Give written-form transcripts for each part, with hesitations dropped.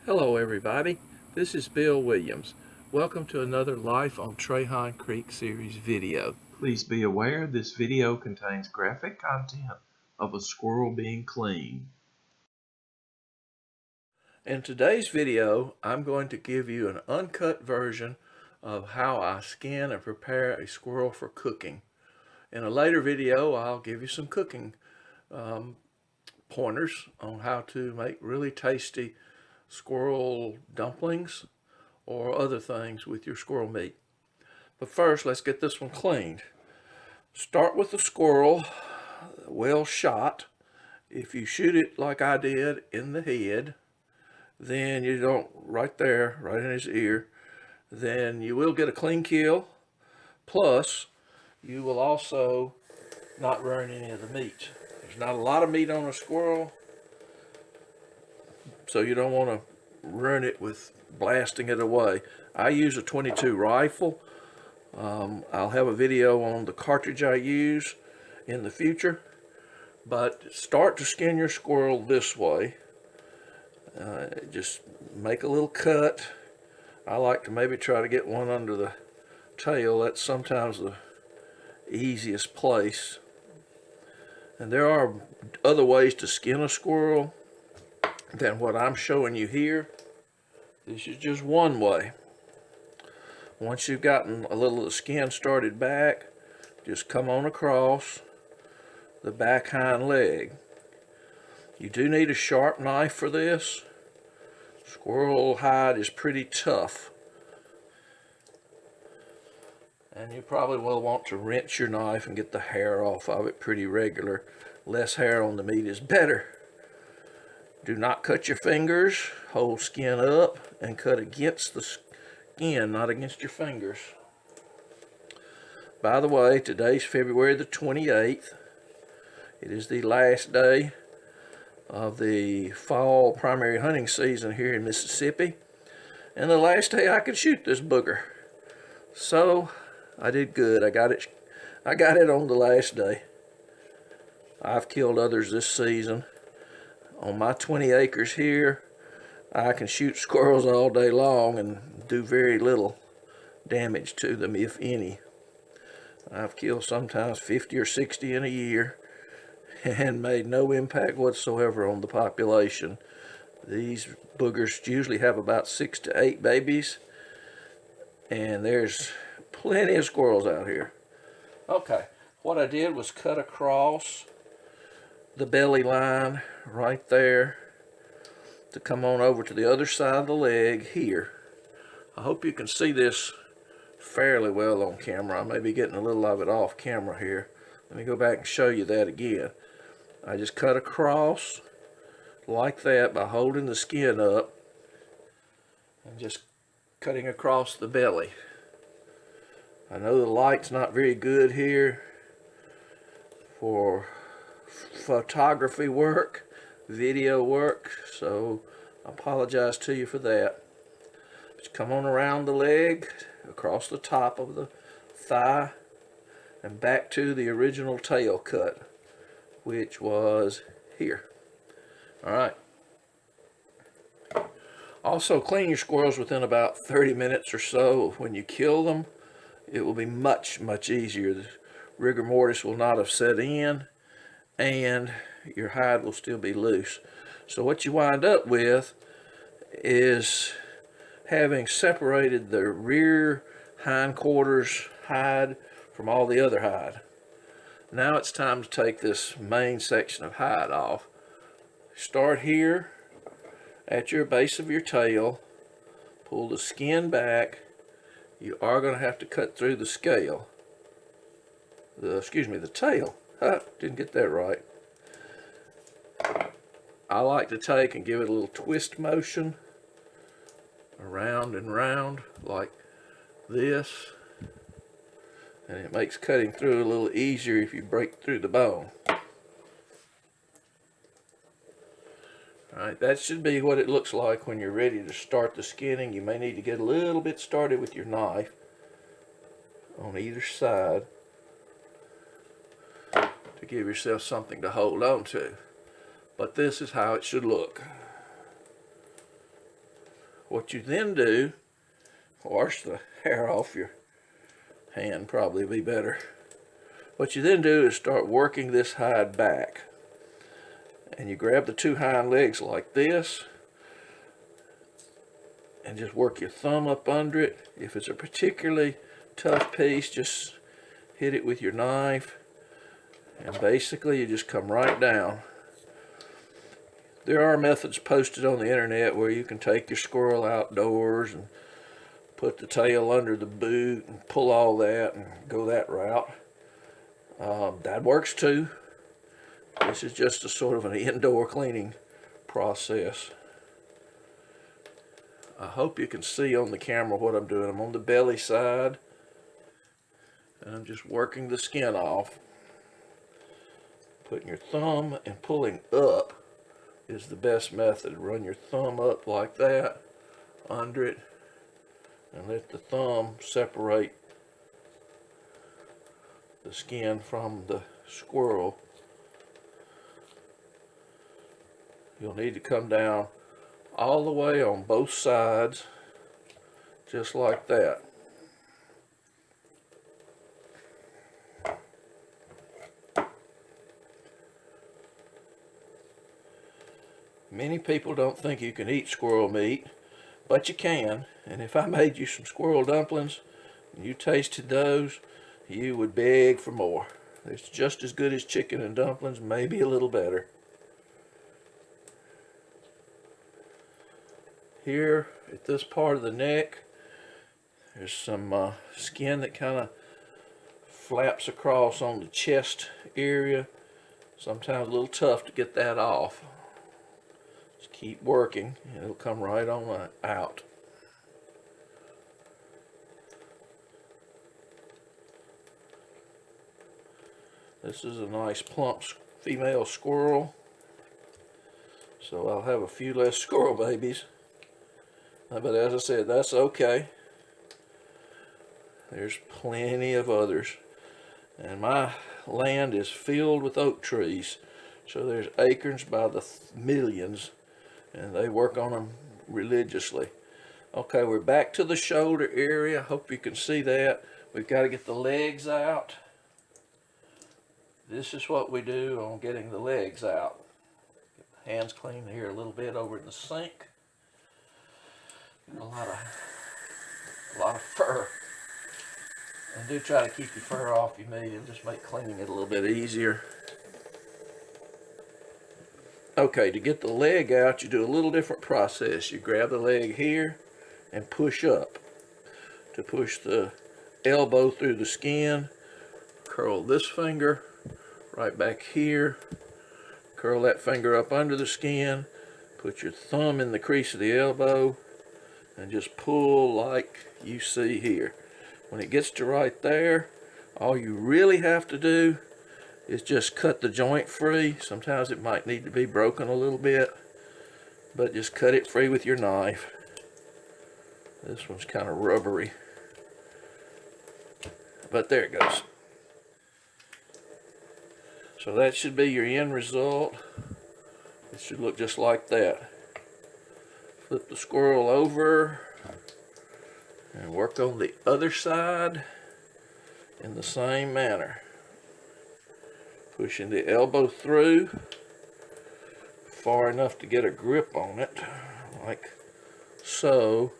Hello everybody, this is Bill Williams. Welcome to another Life on Hind Creek series video. Please be aware this video contains graphic content of a squirrel being cleaned. In today's video, I'm going to give you an uncut version of how I skin and prepare a squirrel for cooking. In a later video, I'll give you some cooking pointers on how to make really tasty squirrel dumplings or other things with your squirrel meat. But first, let's get this one cleaned. Start with the squirrel well shot. If you shoot it like I did in the head, then you don't, right there, right in his ear, then you will get a clean kill. Plus, you will also not ruin any of the meat. There's not a lot of meat on a squirrel, so you don't want to ruin it with blasting it away. I use a .22 rifle. I'll have a video on the cartridge I use in the future, but start to skin your squirrel this way. Just make a little cut. I like to maybe try to get one under the tail. That's sometimes the easiest place. And there are other ways to skin a squirrel than what I'm showing you here. This is just one way. Once you've gotten a little of the skin started back, just come on across the back hind leg. You do need a sharp knife for this. Squirrel hide is pretty tough. And you probably will want to rinse your knife and get the hair off of it pretty regular. Less hair on the meat is better. Do not cut your fingers. Hold skin up and cut against the skin, not against your fingers. By the way, today's February the 28th. It is the last day of the fall primary hunting season here in Mississippi, and the last day I could shoot this booger. So I did good. I got it on the last day. I've killed others this season. On my 20 acres here, I can shoot squirrels all day long and do very little damage to them, if any. I've killed sometimes 50 or 60 in a year and made no impact whatsoever on the population. These boogers usually have about 6 to 8 babies, and there's plenty of squirrels out here. Okay, what I did was cut across the belly line right there to come on over to the other side of the leg here. I hope you can see this fairly well on camera. I may be getting a little of it off camera here. Let me go back and show you that again. I just cut across like that by holding the skin up and just cutting across the belly. I know the light's not very good here for photography work, video work, so I apologize to you for that. Just come on around the leg, across the top of the thigh, and back to the original tail cut, which was here. Alright. Also, clean your squirrels within about 30 minutes or so. When you kill them, it will be much, much easier. The rigor mortis will not have set in, and your hide will still be loose. So what you wind up with is having separated the rear hindquarters hide from all the other hide. Now it's time to take this main section of hide off. Start here at your base of your tail, pull the skin back. You are going to have to cut through the scale. The tail. Didn't get that right. I like to take and give it a little twist motion around and round like this, and it makes cutting through a little easier if you break through the bone. Alright, that should be what it looks like when you're ready to start the skinning. You may need to get a little bit started with your knife on either side to give yourself something to hold on to. But this is how it should look. What you then do, wash the hair off your hand, probably be better. What you then do is start working this hide back. And you grab the two hind legs like this and just work your thumb up under it. If it's a particularly tough piece, just hit it with your knife, and basically you just come right down. There are methods posted on the internet where you can take your squirrel outdoors and put the tail under the boot and pull all that and go that route. That works too. This is just a sort of an indoor cleaning process. I hope you can see on the camera what I'm doing. I'm on the belly side and I'm just working the skin off. Putting your thumb and pulling up is the best method. Run your thumb up like that under it and let the thumb separate the skin from the squirrel. You'll need to come down all the way on both sides, just like that. Many people don't think you can eat squirrel meat, but you can. And if I made you some squirrel dumplings and you tasted those, you would beg for more. It's just as good as chicken and dumplings, maybe a little better. Here at this part of the neck, there's some skin that kind of flaps across on the chest area. Sometimes a little tough to get that off. Just keep working and it'll come right on out. This is a nice plump female squirrel, so I'll have a few less squirrel babies. But as I said, that's okay. There's plenty of others. And my land is filled with oak trees. So there's acorns by the millions. And they work on them religiously. Okay, we're back to the shoulder area. Hope you can see that. We've got to get the legs out. This is what we do on getting the legs out. Get the hands clean here a little bit over in the sink. A lot of fur, and do try to keep your fur off your meat. It'll just make cleaning it a little bit easier. Okay, to get the leg out, you do a little different process. You grab the leg here and push up to push the elbow through the skin. Curl this finger right back here, curl that finger up under the skin, put your thumb in the crease of the elbow and just pull like you see here. When it gets to right there, all you really have to do is just cut the joint free. Sometimes it might need to be broken a little bit, but just cut it free with your knife. This one's kind of rubbery, but there it goes. So that should be your end result. It should look just like that. Flip the squirrel over and work on the other side in the same manner. Pushing the elbow through far enough to get a grip on it, like so.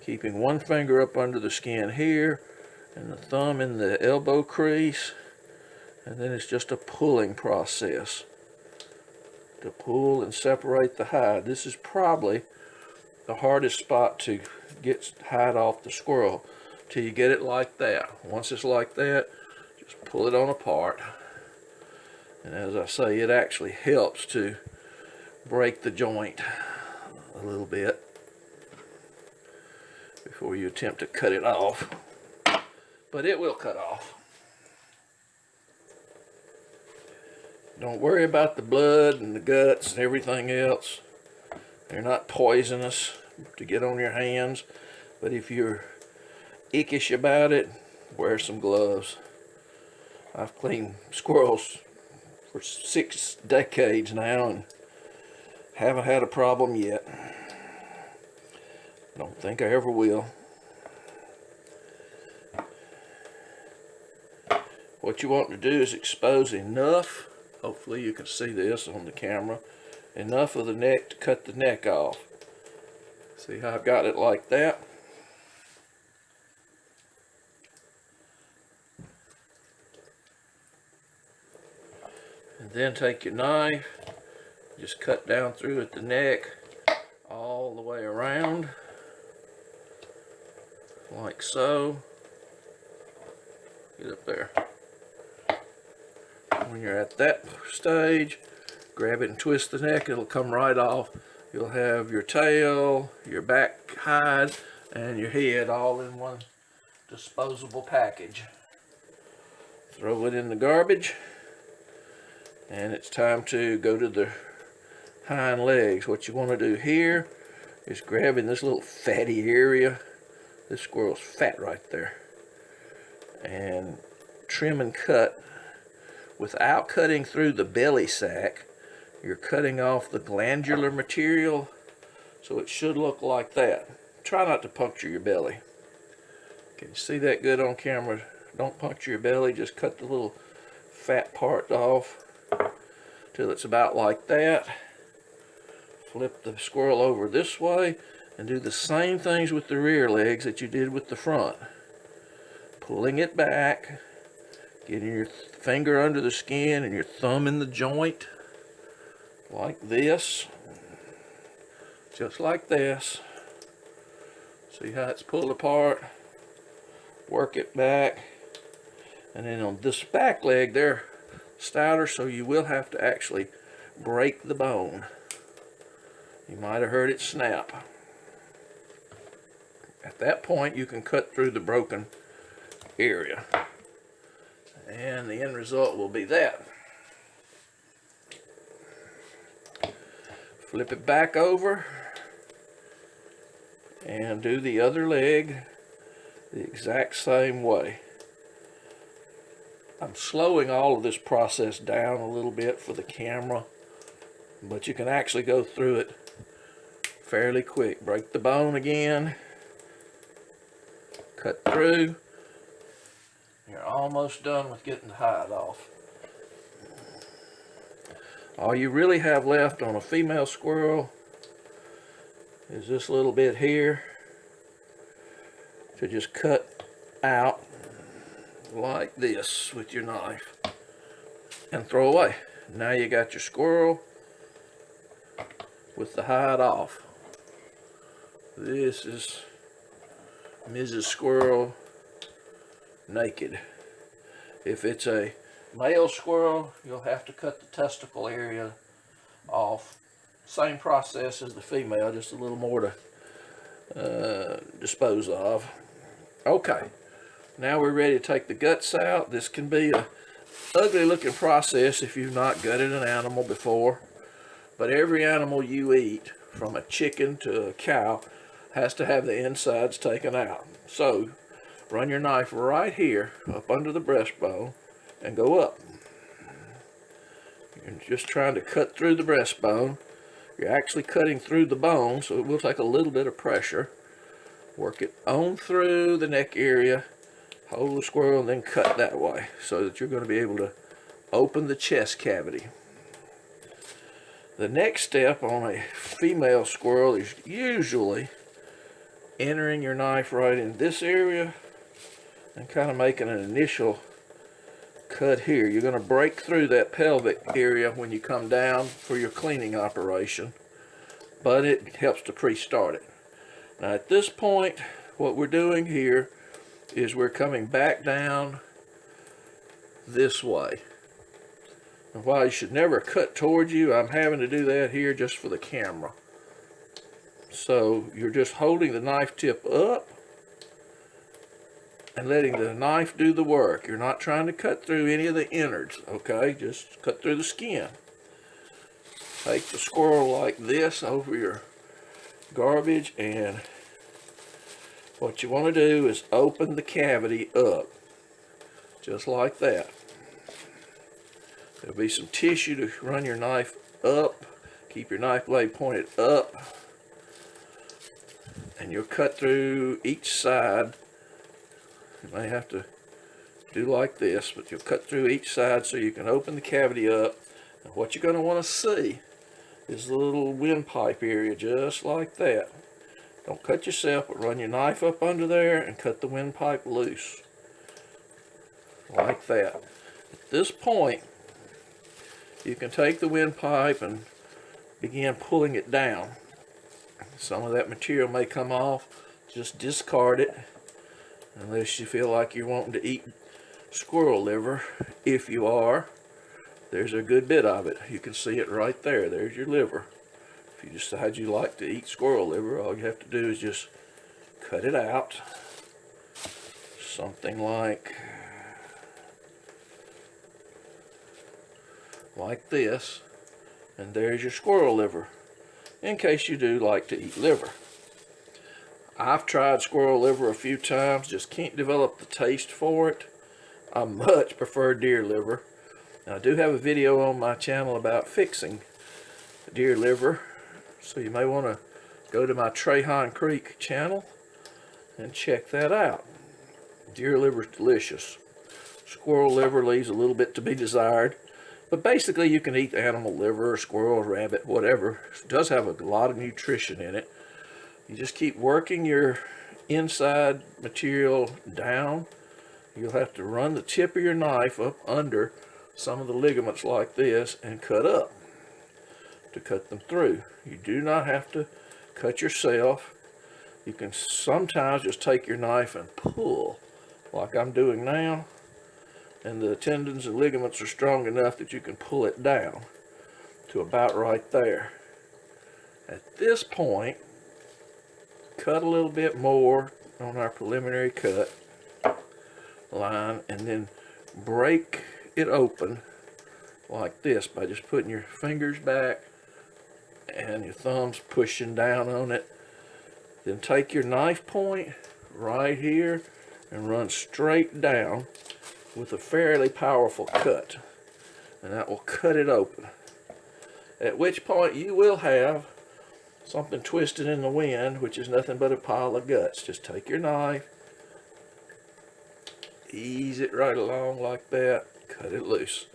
Keeping one finger up under the skin here and the thumb in the elbow crease. And then it's just a pulling process to pull and separate the hide. This is probably the hardest spot to get hide off the squirrel till you get it like that. Once it's like that, just pull it on apart. And as I say, it actually helps to break the joint a little bit before you attempt to cut it off. But it will cut off. Don't worry about the blood and the guts and everything else. They're not poisonous to get on your hands, but if you're ickish about it, wear some gloves. I've cleaned squirrels for 6 decades now and haven't had a problem yet. Don't think I ever will. What you want to do is expose enough, hopefully you can see this on the camera, enough of the neck to cut the neck off. See how I've got it like that? And then take your knife, just cut down through at the neck, all the way around, like so. Get up there. When you're at that stage, grab it and twist the neck, it'll come right off. You'll have your tail, your back hide, and your head all in one disposable package. Throw it in the garbage, and it's time to go to the hind legs. What you want to do here is grabbing this little fatty area. This squirrel's fat right there. And trim and cut without cutting through the belly sack. You're cutting off the glandular material, so it should look like that. Try not to puncture your belly. Can you see that good on camera? Don't puncture your belly, just cut the little fat part off till it's about like that. Flip the squirrel over this way and do the same things with the rear legs that you did with the front. Pulling it back, getting your finger under the skin and your thumb in the joint, like this, just like this. See how it's pulled apart? Work it back, and then on this back leg, they're stouter, so you will have to actually break the bone. You might have heard it snap. At that point, you can cut through the broken area, and the end result will be that. Flip it back over and do the other leg the exact same way. I'm slowing all of this process down a little bit for the camera, but you can actually go through it fairly quick. Break the bone again, cut through. You're almost done with getting the hide off. All you really have left on a female squirrel is this little bit here to just cut out like this with your knife and throw away. Now you got your squirrel with the hide off. This is Mrs. Squirrel naked. If it's a male squirrel, you'll have to cut the testicle area off. Same process as the female, just a little more to dispose of. Okay, now we're ready to take the guts out. This can be a ugly looking process if you've not gutted an animal before, but every animal you eat, from a chicken to a cow, has to have the insides taken out. So run your knife right here up under the breastbone and go up. You're just trying to cut through the breastbone. You're actually cutting through the bone, so it will take a little bit of pressure. Work it on through the neck area, hold the squirrel, and then cut that way so that you're going to be able to open the chest cavity. The next step on a female squirrel is usually entering your knife right in this area and kind of making an initial cut here. You're going to break through that pelvic area when you come down for your cleaning operation, but it helps to pre-start it. Now at this point, what we're doing here is we're coming back down this way. And while you should never cut towards you, I'm having to do that here just for the camera. So you're just holding the knife tip up and letting the knife do the work. You're not trying to cut through any of the innards, okay? Just cut through the skin. Take the squirrel like this over your garbage, and what you want to do is open the cavity up, just like that. There'll be some tissue to run your knife up. Keep your knife blade pointed up. and you'll cut through each side. You may have to do like this, but you'll cut through each side so you can open the cavity up. And what you're going to want to see is the little windpipe area, just like that. Don't cut yourself, but run your knife up under there and cut the windpipe loose, like that. At this point, you can take the windpipe and begin pulling it down. Some of that material may come off. Just discard it, unless you feel like you're wanting to eat squirrel liver. If you are, there's a good bit of it. You can see it right there. There's your liver. If you decide you like to eat squirrel liver, all you have to do is just cut it out. Something like this. And there's your squirrel liver, in case you do like to eat liver. I've tried squirrel liver a few times, just can't develop the taste for it. I much prefer deer liver. Now, I do have a video on my channel about fixing deer liver, so you may want to go to my Hind Creek channel and check that out. Deer liver is delicious. Squirrel liver leaves a little bit to be desired, but basically you can eat animal liver, squirrel, rabbit, whatever. It does have a lot of nutrition in it. You just keep working your inside material down. You'll have to run the tip of your knife up under some of the ligaments like this and cut up to cut them through. You do not have to cut yourself. You can sometimes just take your knife and pull, like I'm doing now, and the tendons and ligaments are strong enough that you can pull it down to about right there. At this point, cut a little bit more on our preliminary cut line, and then break it open like this by just putting your fingers back and your thumbs pushing down on it. Then take your knife point right here and run straight down with a fairly powerful cut, and that will cut it open. At which point you will have something twisted in the wind, which is nothing but a pile of guts. Just take your knife, ease it right along like that, cut it loose.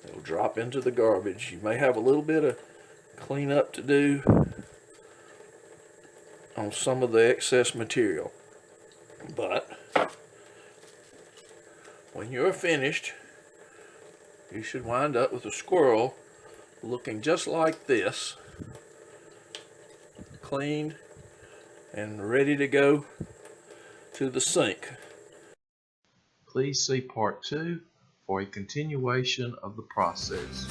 It'll drop into the garbage. You may have a little bit of cleanup to do on some of the excess material, but when you're finished, you should wind up with a squirrel looking just like this, cleaned and ready to go to the sink. Please see part 2 for a continuation of the process.